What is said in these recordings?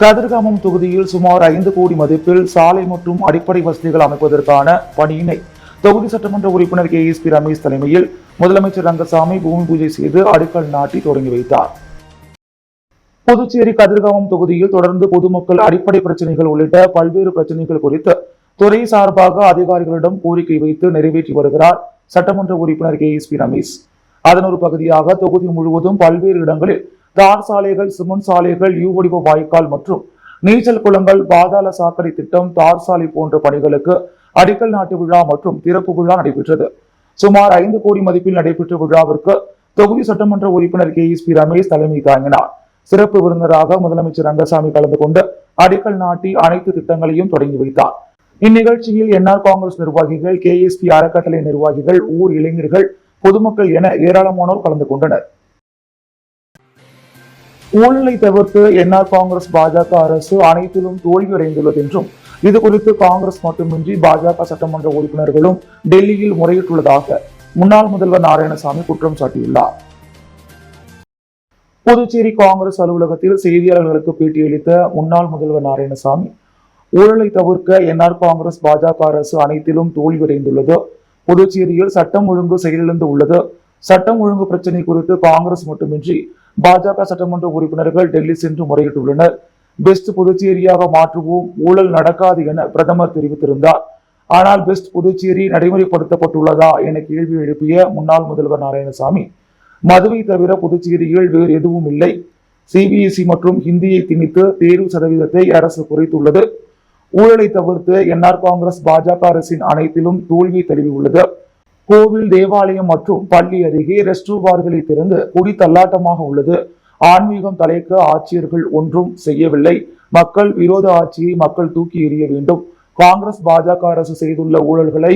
கதிர்காமம் தொகுதியில் சுமார் 5 கோடி மதிப்பில் சாலை மற்றும் அடிப்படை வசதிகள் அமைப்பதற்கான பணியினை தொகுதி சட்டமன்ற உறுப்பினர் KSP ரமேஷ் தலைமையில் முதலமைச்சர் ரங்கசாமி பூமி பூஜை செய்து அடிக்கல் நாட்டி தொடங்கி வைத்தார். புதுச்சேரி கதிர்காமம் தொகுதியில் தொடர்ந்து பொதுமக்கள் அடிப்படை பிரச்சனைகள் உள்ளிட்ட பல்வேறு பிரச்சனைகள் குறித்து துறை சார்பாக அதிகாரிகளிடம் கோரிக்கை வைத்து நிறைவேற்றி வருகிறார் சட்டமன்ற உறுப்பினர் KSP ரமேஷ். அதன் ஒரு பகுதியாக தொகுதி முழுவதும் பல்வேறு இடங்களில் தார் சாலைகள், சிமெண்ட் சாலைகள், யூ வடிவ வாய்க்கால் மற்றும் நீச்சல் குளங்கள், பாதாள சாக்கடை திட்டம், தார் சாலை போன்ற பணிகளுக்கு அடிக்கல் நாட்டு விழா மற்றும் திறப்பு விழா நடைபெற்றது. சுமார் 5 கோடி மதிப்பில் நடைபெற்ற விழாவிற்கு தொகுதி சட்டமன்ற உறுப்பினர் KSP ரமேஷ் தலைமை தாங்கினார். சிறப்பு விருந்தினராக முதலமைச்சர் ரங்கசாமி கலந்து கொண்டு அடிக்கல் நாட்டி அனைத்து திட்டங்களையும் தொடங்கி வைத்தார். இந்நிகழ்ச்சியில் என்ஆர் காங்கிரஸ் நிர்வாகிகள், KSP அறக்கட்டளை நிர்வாகிகள், ஊர் இளைஞர்கள், பொதுமக்கள் என ஏராளமானோர் கலந்து கொண்டனர். ஊழலை தவிர்த்து என்ஆர் காங்கிரஸ் பாஜக அரசு அனைத்திலும் தோல்வியடைந்துள்ளது என்றும் இது குறித்து காங்கிரஸ் மட்டுமின்றி பாஜக சட்டமன்ற உறுப்பினர்களும் டெல்லியில் முறையிட்டுள்ளதாக முன்னாள் முதல்வர் நாராயணசாமி குற்றம் சாட்டியுள்ளார். புதுச்சேரி காங்கிரஸ் அலுவலகத்தில் செய்தியாளர்களுக்கு பேட்டியளித்த முன்னாள் முதல்வர் நாராயணசாமி, ஊழலை தவிர்க்க என்ஆர் காங்கிரஸ் பாஜக அரசு அனைத்திலும் தோல்வியடைந்துள்ளது. புதுச்சேரியில் சட்டம் ஒழுங்கு செயலிழந்து உள்ளது. சட்டம் ஒழுங்கு பிரச்சனை குறித்து காங்கிரஸ் மட்டுமின்றி பாஜக சட்டமன்ற உறுப்பினர்கள் டெல்லி சென்று முறையிட்டுள்ளனர். பெஸ்ட் புதுச்சேரியாக மாற்றுவோம், ஊழல் நடக்காது என பிரதமர் தெரிவித்திருந்தார். ஆனால் பெஸ்ட் புதுச்சேரி நடைமுறைப்படுத்தப்பட்டுள்ளதா என கேள்வி எழுப்பிய முன்னாள் முதல்வர் நாராயணசாமி, மதுவை தவிர புதுச்சேரியில் வேறு எதுவும் இல்லை. CBSE மற்றும் ஹிந்தியை திணித்து தேர்வு சதவீதத்தை அரசு குறைத்துள்ளது. ஊழலை தவிர்த்து என்ஆர் காங்கிரஸ் பாஜக அரசின் அனைத்திலும் தோல்வியை தழுவியுள்ளது. கோவில், தேவாலயம் மற்றும் பள்ளி அருகே ரெஸ்ட் பார்களை திறந்து குடி தள்ளாட்டமாக உள்ளது. ஆன்மீகம் தலைக்க ஆட்சியர்கள் ஒன்றும் செய்யவில்லை. மக்கள் விரோத ஆட்சியை மக்கள் தூக்கி எறிய வேண்டும். காங்கிரஸ் பாஜக அரசு செய்துள்ள ஊழல்களை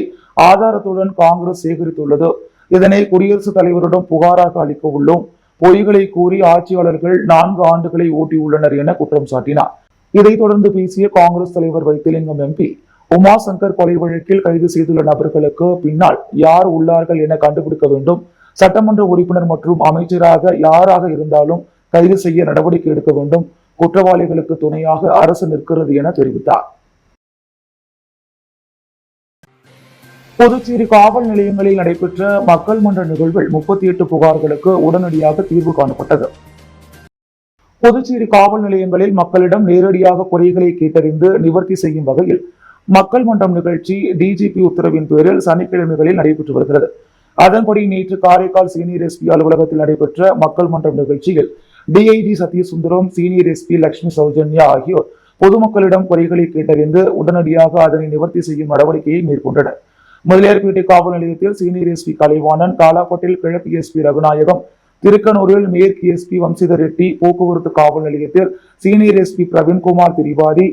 ஆதாரத்துடன் காங்கிரஸ் சேகரித்துள்ளது. இதனை குடியரசுத் தலைவரிடம் புகாராக அளிக்க உள்ளோம். பொய்களை கூறி ஆட்சியாளர்கள் 4 ஆண்டுகளை ஓட்டியுள்ளனர் என குற்றம் சாட்டினார். இதைத் தொடர்ந்து பேசிய காங்கிரஸ் தலைவர் வைத்திலிங்கம் MP, உமாசங்கர் கொலை வழக்கில் கைது செய்துள்ள நபர்களுக்கு பின்னால் யார் உள்ளார்கள் என கண்டுபிடிக்க வேண்டும். சட்டமன்ற உறுப்பினர் மற்றும் அமைச்சராக யாராக இருந்தாலும் கைது செய்ய நடவடிக்கை எடுக்க வேண்டும். குற்றவாளிகளுக்கு துணையாக அரசு நிற்கிறது என தெரிவித்தார். புதுச்சேரி காவல் நிலையங்களில் நடைபெற்ற மக்கள் மன்ற நிகழ்வில் 38 புகார்களுக்கு உடனடியாக தீர்வு காணப்பட்டது. புதுச்சேரி காவல் நிலையங்களில் மக்களிடம் நேரடியாக குறைகளை கேட்டறிந்து நிவர்த்தி செய்யும் வகையில் மக்கள் மன்றம் நிகழ்ச்சி DGP உத்தரவின் பேரில் சனிக்கிழமைகளில் நடைபெற்று வருகிறது. அதன்படி நேற்று காரைக்கால் சீனியர் SP அலுவலகத்தில் நடைபெற்ற மக்கள் மன்றம் நிகழ்ச்சியில் DIG Sathyasundaram, senior SP Lakshmi Soujanya ஆகியோர் பொதுமக்களிடம் குறைகளை கேட்டறிந்து உடனடியாக அதனை நிவர்த்தி செய்யும் நடவடிக்கையை மேற்கொண்டனர். முதலியார்பேட்டை காவல் நிலையத்தில் சீனியர் SP கலைவாணன், காலாப்பட்டில் கிழக்கு SP ரகுநாயகம், திருக்கனூரில் மேற்கு SP வம்சிதர் ரெட்டி, போக்குவரத்து காவல் நிலையத்தில் சீனியர் SP பிரவீன்குமார் திரிவாதி,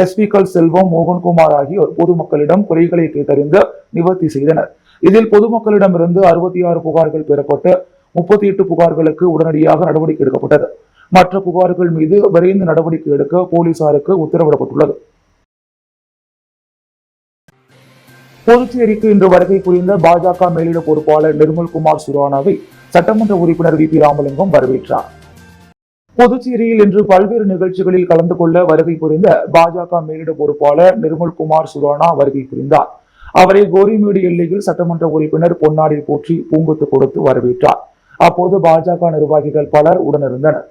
SP-க்கள் செல்வம், மோகன்குமார் ஆகியோர் பொதுமக்களிடம் குறைகளை கேட்டறிந்து நிவர்த்தி செய்தனர். இதில் பொதுமக்களிடமிருந்து 66 புகார்கள் பெறப்பட்டு 38 புகார்களுக்கு உடனடியாக நடவடிக்கை எடுக்கப்பட்டது. மற்ற புகார்கள் மீது விரைந்து நடவடிக்கை எடுக்க போலீசாருக்கு உத்தரவிடப்பட்டுள்ளது. புதுச்சேரிக்கு இன்று வருகை புரிந்த பாஜக மேலிட பொறுப்பாளர் நிர்மல்குமார் சுரானாவை சட்டமன்ற உறுப்பினர் VP ராமலிங்கம் வரவேற்றார். புதுச்சேரியில் இன்று பல்வேறு நிகழ்ச்சிகளில் கலந்து கொள்ள வருகை புரிந்த பாஜக மேலிட பொறுப்பாளர் நிர்மல்குமார் சுரானா வருகை புரிந்தார். அவரை கோரிமேடு எல்லையில் சட்டமன்ற உறுப்பினர் பொன்னாடி போற்றி பூங்கொத்து கொடுத்து வரவேற்றார். அப்போது பாஜக நிர்வாகிகள் பலர் உடனிருந்தனர்.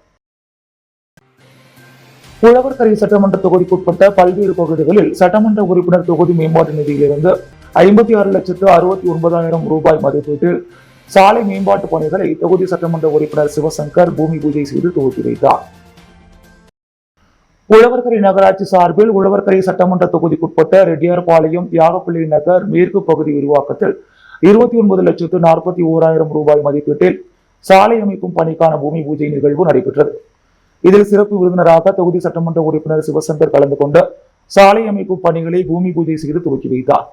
உழவர்கரை சட்டமன்ற தொகுதிக்குட்பட்ட பல்வேறு பகுதிகளில் சட்டமன்ற உறுப்பினர் தொகுதி மேம்பாட்டு நிதியிலிருந்து 56,69,000 ரூபாய் மதிப்பீட்டில் சாலை மேம்பாட்டு பணிகளை தொகுதி சட்டமன்ற உறுப்பினர் சிவசங்கர் பூமி பூஜை செய்து துவக்கி வைத்தார். உழவர்கரை நகராட்சி சார்பில் உழவர்கரை சட்டமன்ற தொகுதிக்குட்பட்ட ரெட்டியார்பாளையம், தியாகப்பிள்ளை நகர் மேற்கு பகுதி விரிவாக்கத்தில் 29,41,000 ரூபாய் மதிப்பீட்டில் சாலை அமைக்கும் பணிக்கான பூமி பூஜை நிகழ்வு நடைபெற்றது. இதில் சிறப்பு விருந்தினராக தொகுதி சட்டமன்ற உறுப்பினர் சிவசங்கர் கலந்து கொண்டு சாலை அமைக்கும் பணிகளை பூமி பூஜை செய்து துவக்கி வைத்தார்.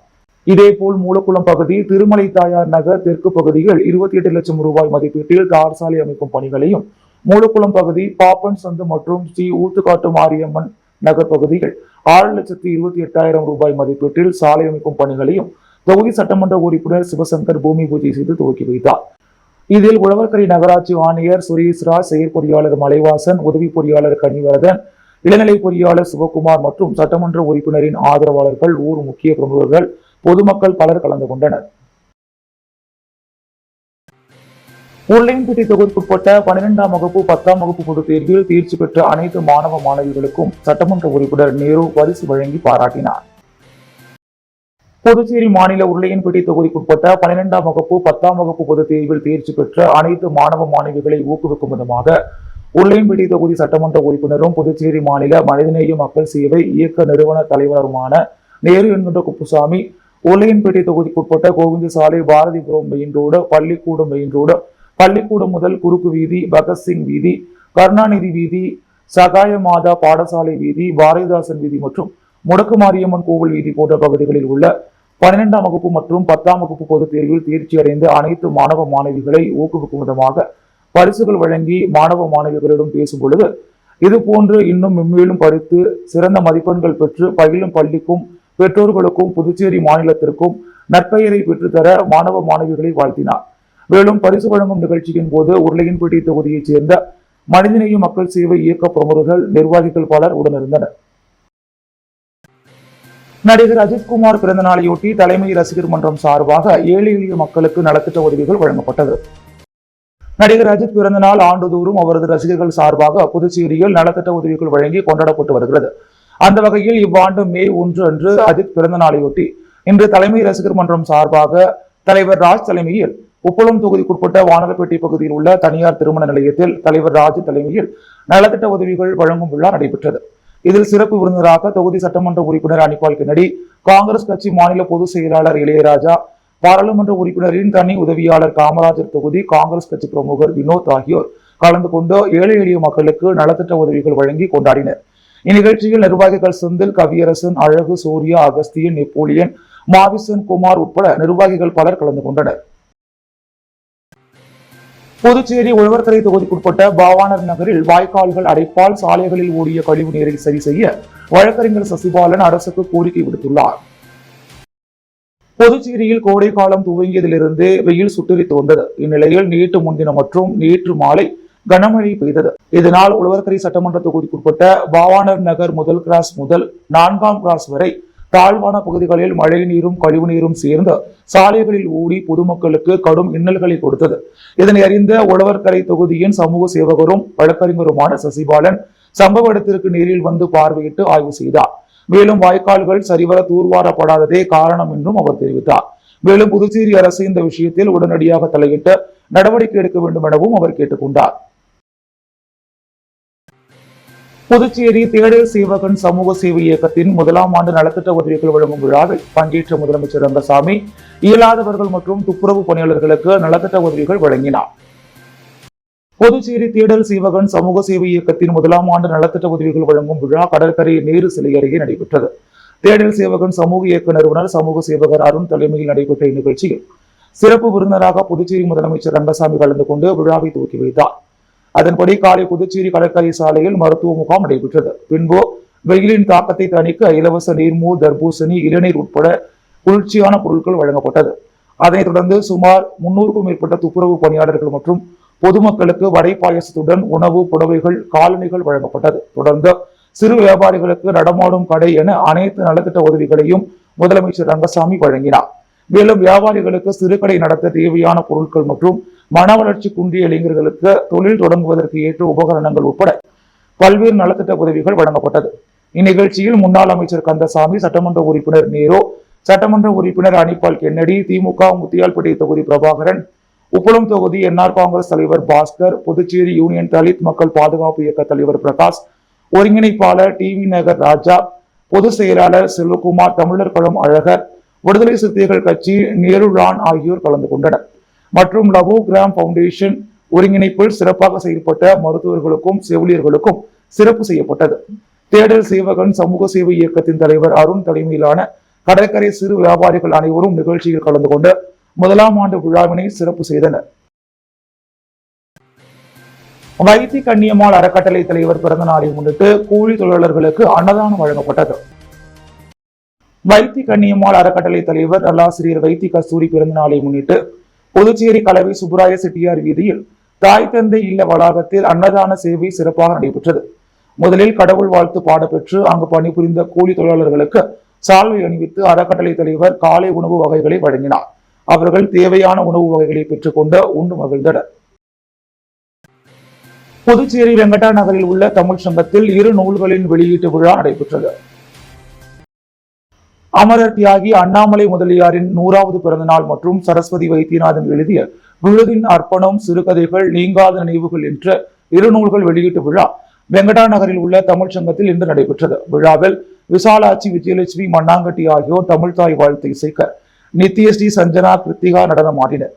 இதேபோல் மூலக்குளம் பகுதி, திருமலை தாயார் நகர் தெற்கு பகுதிகள் 28 லட்சம் ரூபாய் மதிப்பீட்டில் தார் சாலை அமைக்கும் பணிகளையும், மூலக்குளம் பகுதி, பாப்பன் சந்து மற்றும் ஸ்ரீ ஊத்துக்காட்டு மாரியம்மன் நகர் பகுதிகள் 6,28,000 ரூபாய் மதிப்பீட்டில் சாலை அமைக்கும் பணிகளையும் தொகுதி சட்டமன்ற உறுப்பினர் சிவசங்கர் பூமி பூஜை செய்து துவக்கி வைத்தார். இதில் உழவர்கரை நகராட்சி ஆணையர் சுரேஷ்ராஜ், செயற்பொறியாளர் மலைவாசன், உதவி பொறியாளர் கனிவரதன், இளநிலை பொறியாளர் சிவகுமார் மற்றும் சட்டமன்ற உறுப்பினரின் ஆதரவாளர்கள், ஊர் முக்கிய பிரமுகர்கள், பொதுமக்கள் பலர் கலந்து கொண்டனர். உருளையன்பேட்டை தொகுதிக்குட்பட்ட 12ஆம் வகுப்பு 10ஆம் வகுப்பு பொதுத் தேர்வில் தேர்ச்சி பெற்ற அனைத்து மாணவ மாணவிகளுக்கும் சட்டமன்ற உறுப்பினர் நேரு பரிசு வழங்கி பாராட்டினார். புதுச்சேரி மாநில உருளையன்பேட்டை தொகுதிக்குட்பட்ட 12ஆம் வகுப்பு 10ஆம் வகுப்பு பொதுத் தேர்வில் தேர்ச்சி பெற்ற அனைத்து மாணவ மாணவிகளை ஊக்குவிக்கும் விதமாக உருளையன்பேட்டை தொகுதி சட்டமன்ற உறுப்பினரும் புதுச்சேரி மாநில மனிதநேய மக்கள் சேவை இயக்க நிறுவன தலைவருமான நேரு என்கின்ற குப்புசாமி உருளையன்பேட்டை தொகுதிக்குட்பட்ட கோவிந்த சாலை, பாரதிபுரம் மெயின் ரோடு, பள்ளிக்கூடம் மெயின் ரோடு, பள்ளிக்கூடம் முதல் குறுக்கு வீதி, பகத்சிங் வீதி, கருணாநிதி வீதி, சகாய மாதா பாடசாலை வீதி, பாரதிதாசன் வீதி மற்றும் முடக்கு மாரியம்மன் கோவில் வீதி போன்ற பகுதிகளில் உள்ள 12ஆம் வகுப்பு மற்றும் 10ஆம் வகுப்பு பொதுத் தேர்வில் தேர்ச்சி அடைந்த அனைத்து மாணவ மாணவிகளை ஊக்குவிக்கும் விதமாக பரிசுகள் வழங்கி மாணவ மாணவிகளிடம் பேசும் பொழுது, இதுபோன்று இன்னும் மென்மேலும் படித்து சிறந்த மதிப்பெண்கள் பெற்று பயிலும் பள்ளிக்கும் பெற்றோர்களுக்கும் புதுச்சேரி மாநிலத்திற்கும் நற்பெயரை பெற்றுத்தர மாணவ மாணவிகளை வாழ்த்தினார். மேலும் பரிசு வழங்கும் நிகழ்ச்சியின் போது உருளையன்பேட்டை தொகுதியைச் சேர்ந்த மனிதநேய மக்கள் சேவை இயக்க பிரமுகர்கள், நிர்வாகிகள் பலர் உடனிருந்தனர். நடிகர் அஜித்குமார் பிறந்த நாளையொட்டி தலைமை ரசிகர் மன்றம் சார்பாக ஏழை எளிய மக்களுக்கு நலத்திட்ட உதவிகள் வழங்கப்பட்டது. நடிகர் அஜித் பிறந்த நாள் ஆண்டுதோறும் அவரது ரசிகர்கள் சார்பாக புதுச்சேரியில் நலத்திட்ட உதவிகள் வழங்கி கொண்டாடப்பட்டு வருகிறது. அந்த வகையில் இவ்வாண்டு மே 1 அன்று அஜித் பிறந்த நாளையொட்டி இன்று தலைமை ரசிகர் மன்றம் சார்பாக தலைவர் ராஜ் தலைமையில் உப்பளம் தொகுதிக்குட்பட்ட வானரப்பேட்டை பகுதியில் உள்ள தனியார் திருமண நிலையத்தில் தலைவர் ராஜ் தலைமையில் நலத்திட்ட உதவிகள் வழங்கும் விழா நடைபெற்றது. இதில் சிறப்பு விருந்தினராக தொகுதி சட்டமன்ற உறுப்பினர் அனிபால் கென்னடி, காங்கிரஸ் கட்சி மாநில பொதுச் செயலாளர் இளையராஜா, பாராளுமன்ற உறுப்பினரின் தனி உதவியாளர் காமராஜர், தொகுதி காங்கிரஸ் கட்சி பிரமுகர் வினோத் ஆகியோர் கலந்து கொண்டு ஏழை எளிய மக்களுக்கு நலத்திட்ட உதவிகள் வழங்கி கொண்டாடினர். இந்நிகழ்ச்சியில் நிர்வாகிகள் செந்தில், கவியரசன், அழகு, சூர்யா, அகஸ்தியன், நெப்போலியன், மாவிசன், குமார் உட்பட நிர்வாகிகள் பலர் கலந்து கொண்டனர். புதுச்சேரி உழவர்கரை தொகுதிக்குட்பட்ட பாவாணர் நகரில் வாய்க்கால்கள் அடைப்பால் சாலைகளில் ஓடிய கழிவு நீரை சரி செய்ய வழக்கறிஞர் சசிபாலன் அரசுக்கு கோரிக்கை விடுத்துள்ளார். புதுச்சேரியில் கோடை காலம் துவங்கியதிலிருந்து வெயில் சுட்டரித்து வந்தது. இந்நிலையில் நேற்று முன்தினம் மற்றும் நேற்று மாலை கனமழை பெய்தது. இதனால் உழவர்கரை சட்டமன்ற தொகுதிக்குட்பட்ட பாவாணர் நகர் முதல் கிராஸ் முதல் 4ஆம் கிராஸ் வரை தாழ்வான பகுதிகளில் மழை நீரும் கழிவு நீரும் சேர்ந்து சாலைகளில் ஓடி பொதுமக்களுக்கு கடும் இன்னல்களை கொடுத்தது. இதனை அறிந்த உழவர்கரை தொகுதியின் சமூக சேவகரும் வழக்கறிஞருமான சசிபாலன் சம்பவ இடத்திற்கு நேரில் வந்து பார்வையிட்டு ஆய்வு செய்தார். மேலும் வாய்க்கால்கள் சரிவர தூர்வாரப்படாததே காரணம் என்றும் அவர் தெரிவித்தார். மேலும் புதுச்சேரி அரசு இந்த விஷயத்தில் உடனடியாக தலையிட்டு நடவடிக்கை எடுக்க வேண்டும் எனவும் அவர் கேட்டுக்கொண்டார். புதுச்சேரி தேடல் சேவகன் சமூக சேவை இயக்கத்தின் 1ஆம் ஆண்டு நலத்திட்ட உதவிகள் வழங்கும் விழாவில் பங்கேற்ற முதலமைச்சர் ரங்கசாமி இயலாதவர்கள் மற்றும் துப்புரவு பணியாளர்களுக்கு நலத்திட்ட உதவிகள் வழங்கினார். புதுச்சேரி தேடல் சேவகன் சமூக சேவை இயக்கத்தின் 1ஆம் ஆண்டு நலத்திட்ட உதவிகள் வழங்கும் விழா கடற்கரை நேரு சிலை அருகே நடைபெற்றது. தேடல் சேவகன் சமூக இயக்க நிறுவனர் சமூக சேவகர் அருண் தலைமையில் நடைபெற்ற இந்நிகழ்ச்சியில் சிறப்பு விருந்தினராக புதுச்சேரி முதலமைச்சர் ரங்கசாமி கலந்து கொண்டு விழாவை துவக்கி வைத்தார். அதன்படி காலை புதுச்சேரி கடற்கரை சாலையில் மருத்துவ முகாம் நடைபெற்றது. பின்பு வெயிலின் தாக்கத்தை தணிக்க இலவச நீர்மோர், தர்பூசணி, இளநீர் உட்பட குளிர்ச்சியான பொருட்கள் வழங்கப்பட்டது. அதனைத் தொடர்ந்து சுமார் 300க்கும் மேற்பட்ட துப்புரவு பணியாளர்கள் மற்றும் பொதுமக்களுக்கு வடை பாயசத்துடன் உணவு, புடவைகள், காலணிகள் வழங்கப்பட்டது. தொடர்ந்து சிறு வியாபாரிகளுக்கு நடமாடும் கடை என அனைத்து நலத்திட்ட உதவிகளையும் முதலமைச்சர் ரங்கசாமி வழங்கினார். மேலும் வியாபாரிகளுக்கு சிறுகடை நடத்த தேவையான பொருட்கள் மற்றும் மன வளர்ச்சி குன்றிய இளைஞர்களுக்கு தொழில் தொடங்குவதற்கு ஏற்ற உபகரணங்கள் உட்பட பல்வேறு நலத்திட்ட உதவிகள் வழங்கப்பட்டது. இந்நிகழ்ச்சியில் முன்னாள் அமைச்சர் கந்தசாமி, சட்டமன்ற உறுப்பினர் நேரு, சட்டமன்ற உறுப்பினர் அனிபால் கென்னடி, திமுக முத்தியால்பேட்டை தொகுதி பிரபாகரன், உப்பளம் தொகுதி என்ஆர் காங்கிரஸ் தலைவர் பாஸ்கர், புதுச்சேரி யூனியன் தலித் மக்கள் பாதுகாப்பு இயக்க தலைவர் பிரகாஷ், ஒருங்கிணைப்பாளர் டிவி நகர் ராஜா, பொதுச் செயலாளர் செல்வகுமார், தமிழர் களம் அழகர், விடுதலை சிறுத்தைகள் கட்சி நேருலான் ஆகியோர் கலந்து கொண்டனர். மற்றும் லவோ கிராம் பவுண்டேஷன் ஒருங்கிணைப்பில் சிறப்பாக செயல்பட்ட மருத்துவர்களுக்கும் செவிலியர்களுக்கும் சிறப்பு செய்யப்பட்டது. தேடல் சேவகன் சமூக சேவை இயக்கத்தின் தலைவர் அருண் தலைமையிலான கடற்கரை சிறு வியாபாரிகள் அனைவரும் நிகழ்ச்சியில் கலந்து கொண்டு 1ஆம் ஆண்டு விழாவினை சிறப்பு செய்தனர். வைத்தி கன்னியம்மாள் அறக்கட்டளை தலைவர் பிறந்த நாளை முன்னிட்டு கூலி தொழிலாளர்களுக்கு அன்னதானம் வழங்கப்பட்டது. வைத்தி கன்னியம்மாள் அறக்கட்டளை தலைவர் நல்லாசிரியர் வைத்தி கஸ்தூரி பிறந்த நாளை முன்னிட்டு புதுச்சேரி கலவை சுப்புராய செட்டியார் வீதியில் தாய் தந்தை இல்ல வளாகத்தில் அன்னதான சேவை சிறப்பாக நடைபெற்றது. முதலில் கடவுள் வாழ்த்து பாடப்பெற்று அங்கு பணிபுரிந்த கூலி தொழிலாளர்களுக்கு சால்வை அணிவித்து அறக்கட்டளை தலைவர் காலை உணவு வகைகளை வழங்கினார். அவர்கள் தேவையான உணவு வகைகளை பெற்றுக்கொண்டு உண்டு மகிழ்ந்தனர். புதுச்சேரி வெங்கடா நகரில் உள்ள தமிழ் சங்கத்தில் 2 நூல்களின் வெளியீட்டு விழா நடைபெற்றது. அமரர் தியாகி அண்ணாமலை முதலியாரின் 100வது பிறந்த நாள் மற்றும் சரஸ்வதி வைத்தியநாதன் எழுதிய விழுதின் அர்ப்பணம், சிறுகதைகள், நீங்காத நினைவுகள் என்ற 2 நூல்கள் வெளியீட்டு விழா வெங்கடா நகரில் உள்ள தமிழ் சங்கத்தில் இன்று நடைபெற்றது. விழாவில் விசாலாட்சி, விஜயலட்சுமி, மண்ணாங்கட்டி ஆகியோர் தமிழ் தாய் வாழ்த்து இசைக்க, நித்யஸ்ரீ, சஞ்சனா, கிருத்திகா நடனம் ஆடினர்.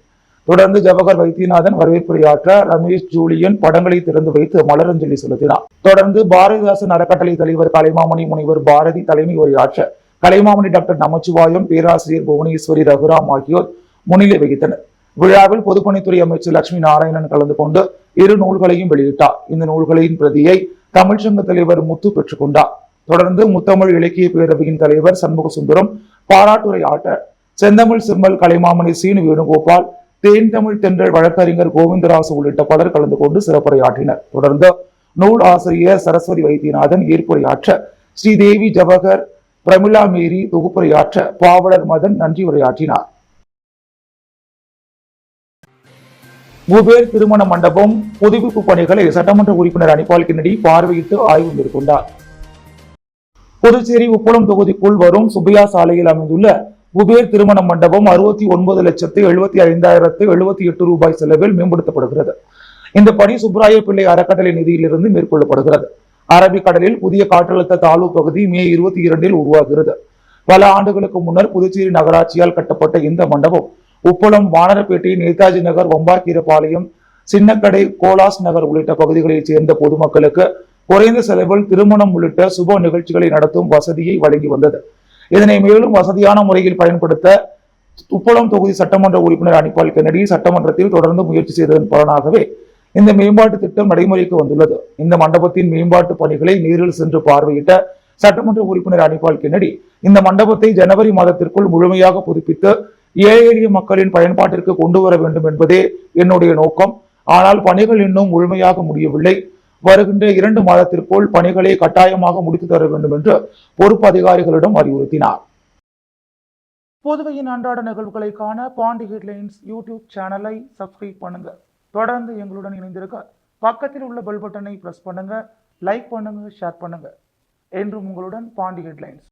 தொடர்ந்து ஜவஹர் வைத்தியநாதன் வரவேற்புரையாற்ற, ரமேஷ் ஜூலியன் படங்களை திறந்து வைத்து மலரஞ்சலி செலுத்தினார். தொடர்ந்து பாரதிதாசன் அறக்கட்டளை தலைவர் கலைமாமணி முனைவர் பாரதி தலைமை உரையாற்ற, கலைமாமணி டாக்டர் நமச்சிவாயம், பேராசிரியர் புவனேஸ்வரி, ரகுராம் ஆகியோர் முன்னிலை வகித்தனர். விழாவில் பொதுப்பணித்துறை அமைச்சர் லட்சுமி நாராயணன் கலந்து கொண்டு 2 நூல்களையும் வெளியிட்டார். இந்த நூல்களின் பிரதியை தமிழ்ச்சங்க தலைவர் முத்து பெற்றுக் கொண்டார். தொடர்ந்து முத்தமிழ் இலக்கிய பேரவையின் தலைவர் சண்முக சுந்தரம் பாராட்டுரை ஆற்ற, செந்தமிழ் சிம்மல் கலைமாமணி சீனு வேணுகோபால், தேன் தமிழ் தென்றல் வழக்கறிஞர் கோவிந்தராசு உள்ளிட்ட பலர் கலந்து கொண்டு சிறப்புரையாற்றினர். தொடர்ந்து நூல் ஆசிரியர் சரஸ்வதி வைத்தியநாதன் ஏற்புரையாற்ற, ஸ்ரீதேவி ஜவஹர், பிரமிளா மேரி தொகுப்புரையாற்ற, பாவலர் மதன் நன்றி உரையாற்றினார். குபேர் திருமண மண்டபம் புதுப்பிப்பு பணிகளை சட்டமன்ற உறுப்பினர் அனிபால் கென்னடி பார்வையிட்டு ஆய்வு மேற்கொண்டார். புதுச்சேரி உப்பளம் தொகுதிக்குள் வரும் சுப்பையா சாலையில் அமைந்துள்ள குபேர் திருமண மண்டபம் 69,75,078 ரூபாய் செலவில் மேம்படுத்தப்படுகிறது. இந்த பணி சுப்ராய பிள்ளை அறக்கட்டளை நிதியிலிருந்து மேற்கொள்ளப்படுகிறது. அரபிக்கடலில் புதிய காற்றழுத்த தாழ்வு பகுதி மே 22 உருவாகிறது. பல ஆண்டுகளுக்கு முன்னர் புதுச்சேரி நகராட்சியால் கட்டப்பட்ட இந்த மண்டபம் உப்பளம், வானரப்பேட்டை, நேதாஜி நகர், வம்பாக்கீரபாளையம், சின்னக்கடை, கோலாஸ் நகர் உள்ளிட்ட பகுதிகளைச் சேர்ந்த பொதுமக்களுக்கு குறைந்த செலவில் திருமணம் உள்ளிட்ட சுப நிகழ்ச்சிகளை நடத்தும் வசதியை வழங்கி வந்தது. இதனை மேலும் வசதியான முறையில் பயன்படுத்த உப்பளம் தொகுதி சட்டமன்ற உறுப்பினர் அனிபால் கென்னடி சட்டமன்றத்தில் தொடர்ந்து முயற்சி செய்ததன் பலனாகவே இந்த மேம்பாட்டு திட்டம் நடைமுறைக்கு வந்துள்ளது. இந்த மண்டபத்தின் மேம்பாட்டு பணிகளை நேரில் சென்று பார்வையிட்ட சட்டமன்ற உறுப்பினர் அனிபால் கென்னடி, இந்த மண்டபத்தை ஜனவரி மாதத்திற்குள் முழுமையாக புதுப்பித்து ஏழை எளிய மக்களின் பயன்பாட்டிற்கு கொண்டு வர வேண்டும் என்பதே என்னுடைய நோக்கம். ஆனால் பணிகள் இன்னும் முழுமையாக முடியவில்லை. வருகின்ற 2 மாதத்திற்குள் பணிகளை கட்டாயமாக முடித்து தர வேண்டும் என்று பொறுப்பு அதிகாரிகளிடம் அறிவுறுத்தினார். புதுவையின் அன்றாட நிகழ்வுகளை காண பாண்டி ஹெட்லைன்ஸ் யூடியூப் சேனலை சப்ஸ்கிரைப் பண்ணுங்க. தொடர்ந்து எங்களுடன் இணைந்திருக்க பக்கத்தில் உள்ள பெல் பட்டனை பிரஸ் பண்ணுங்க, லைக் பண்ணுங்க, ஷேர் பண்ணுங்க. என்றும் உங்களுடன் பாண்டி ஹெட்லைன்ஸ்.